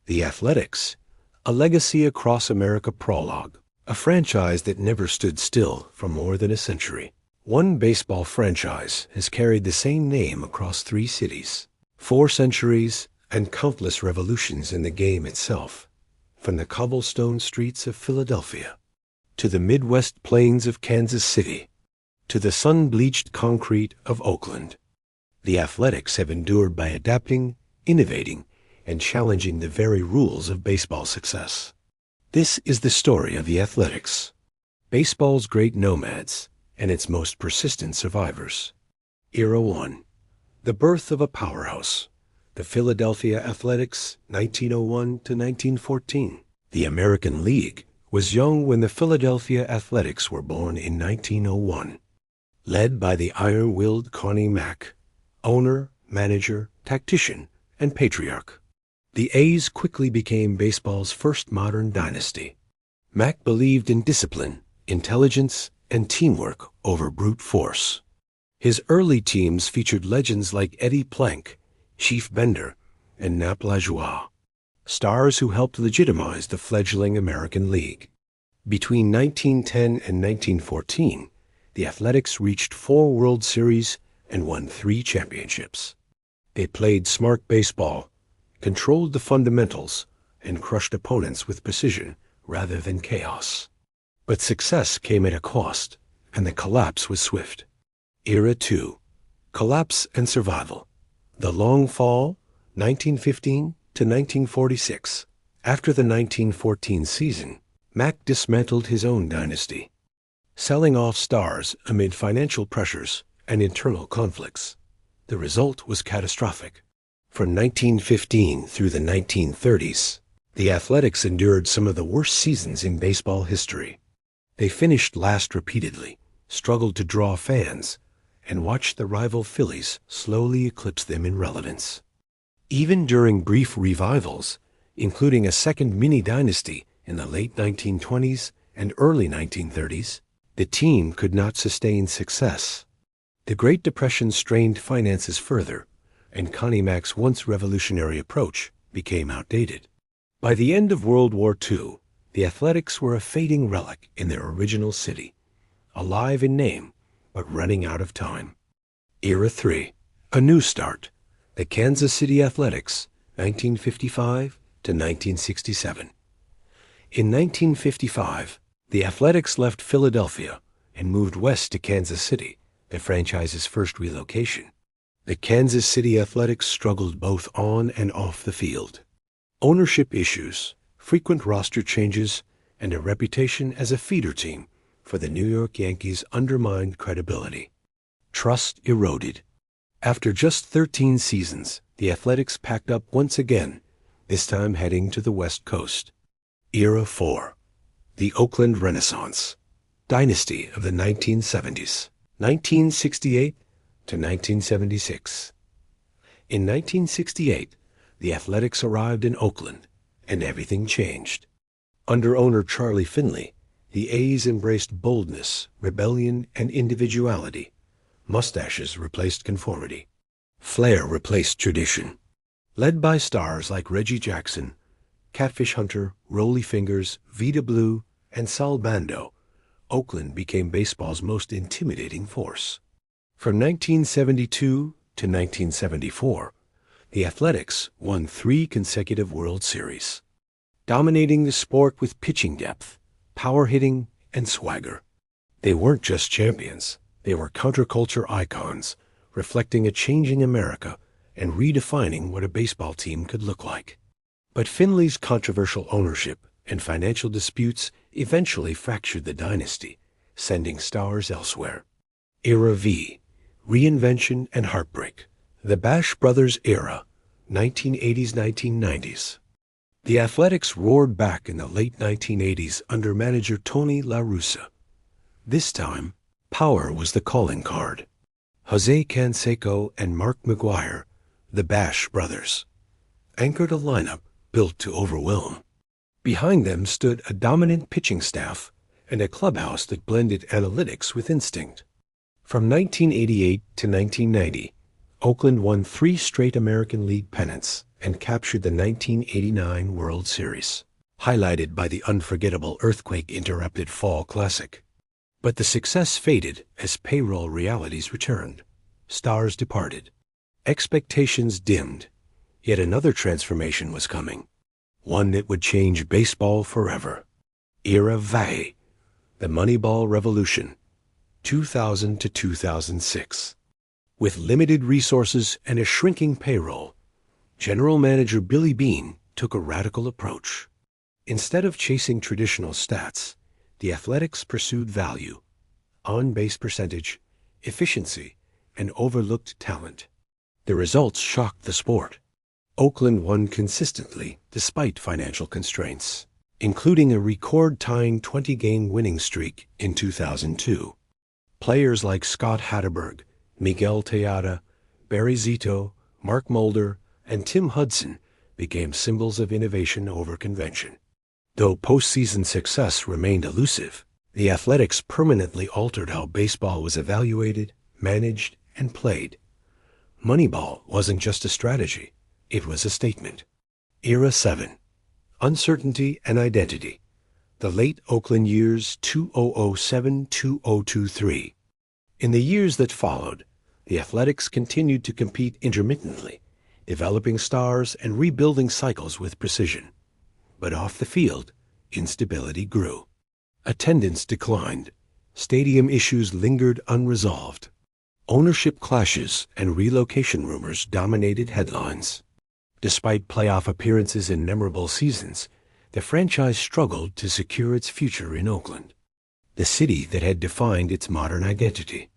The Athletics, a legacy across America prologue, a franchise that never stood still for more than a century. One baseball franchise has carried the same name across 3 cities, 4 centuries, and countless revolutions in the game itself. From the cobblestone streets of Philadelphia, to the Midwest plains of Kansas City, to the sun-bleached concrete of Oakland, the Athletics have endured by adapting, innovating, and challenging the very rules of baseball success. This is the story of the Athletics, baseball's great nomads and its most persistent survivors. Era 1. The birth of a powerhouse. The Philadelphia Athletics, 1901 to 1914. The American League was young when the Philadelphia Athletics were born in 1901. Led by the iron-willed Connie Mack, owner, manager, tactician, and patriarch, the A's quickly became baseball's first modern dynasty. Mack believed in discipline, intelligence, and teamwork over brute force. His early teams featured legends like Eddie Plank, Chief Bender, and Nap Lajoie, stars who helped legitimize the fledgling American League. Between 1910 and 1914, the Athletics reached 4 World Series and won 3 championships. They played smart baseball, controlled the fundamentals, and crushed opponents with precision rather than chaos. But success came at a cost, and the collapse was swift. Era 2. Collapse and survival. The long fall, 1915 to 1946. After the 1914 season, Mack dismantled his own dynasty, selling off stars amid financial pressures and internal conflicts. The result was catastrophic. From 1915 through the 1930s, the Athletics endured some of the worst seasons in baseball history. They finished last repeatedly, struggled to draw fans, and watched the rival Phillies slowly eclipse them in relevance. Even during brief revivals, including a second mini-dynasty in the late 1920s and early 1930s, the team could not sustain success. The Great Depression strained finances further, and Connie Mack's once revolutionary approach became outdated. By the end of World War II, the Athletics were a fading relic in their original city, alive in name, but running out of time. Era 3. A new start. The Kansas City Athletics, 1955 to 1967. In 1955, the Athletics left Philadelphia and moved west to Kansas City, the franchise's first relocation. The Kansas City Athletics struggled both on and off the field. Ownership issues, frequent roster changes, and a reputation as a feeder team for the New York Yankees undermined credibility. Trust eroded. After just 13 seasons, the Athletics packed up once again, this time heading to the West Coast. Era 4. The Oakland Renaissance. Dynasty of the 1970s. 1968 to 1976. In 1968, the Athletics arrived in Oakland, and everything changed. Under owner Charlie Finley, the A's embraced boldness, rebellion, and individuality. Mustaches replaced conformity. Flair replaced tradition. Led by stars like Reggie Jackson, Catfish Hunter, Rollie Fingers, Vita Blue, and Sal Bando, Oakland became baseball's most intimidating force. From 1972 to 1974, the Athletics won 3 consecutive World Series, dominating the sport with pitching depth, power hitting, and swagger. They weren't just champions, they were counterculture icons, reflecting a changing America and redefining what a baseball team could look like. But Finley's controversial ownership and financial disputes eventually fractured the dynasty, sending stars elsewhere. Era V. Reinvention and heartbreak. The Bash Brothers era, 1980s-1990s. The Athletics roared back in the late 1980s under manager Tony La Russa. This time, power was the calling card. Jose Canseco and Mark McGuire, the Bash Brothers, anchored a lineup built to overwhelm. Behind them stood a dominant pitching staff and a clubhouse that blended analytics with instinct. From 1988 to 1990, Oakland won 3 straight American League pennants, and captured the 1989 World Series, highlighted by the unforgettable earthquake-interrupted Fall Classic. But the success faded as payroll realities returned. Stars departed. Expectations dimmed. Yet another transformation was coming, one that would change baseball forever. Era Valle, the Moneyball Revolution, 2000 to 2006. With limited resources and a shrinking payroll, General Manager Billy Beane took a radical approach. Instead of chasing traditional stats, the Athletics pursued value, on-base percentage, efficiency, and overlooked talent. The results shocked the sport. Oakland won consistently despite financial constraints, including a record-tying 20-game winning streak in 2002. Players like Scott Hatterberg, Miguel Tejada, Barry Zito, Mark Mulder, and Tim Hudson became symbols of innovation over convention. Though postseason success remained elusive, the Athletics permanently altered how baseball was evaluated, managed, and played. Moneyball wasn't just a strategy, it was a statement. Era 7. Uncertainty and Identity. The late Oakland years 2007-2023. In the years that followed, the Athletics continued to compete intermittently, developing stars and rebuilding cycles with precision. But off the field, instability grew. Attendance declined. Stadium issues lingered unresolved. Ownership clashes and relocation rumors dominated headlines. Despite playoff appearances in memorable seasons, the franchise struggled to secure its future in Oakland, the city that had defined its modern identity.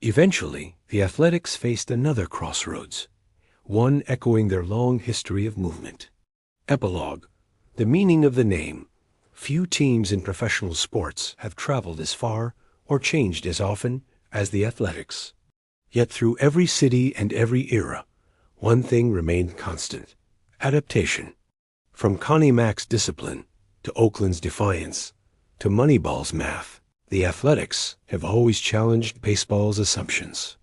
Eventually, the Athletics faced another crossroads, one echoing their long history of movement. Epilogue. The meaning of the name. Few teams in professional sports have traveled as far or changed as often as the Athletics. Yet through every city and every era, one thing remained constant: adaptation. From Connie Mack's discipline to Oakland's defiance to Moneyball's math, the Athletics have always challenged baseball's assumptions.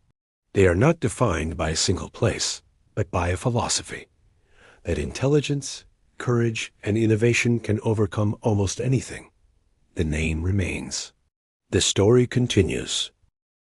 They are not defined by a single place, but by a philosophy that intelligence, courage, and innovation can overcome almost anything. The name remains. The story continues.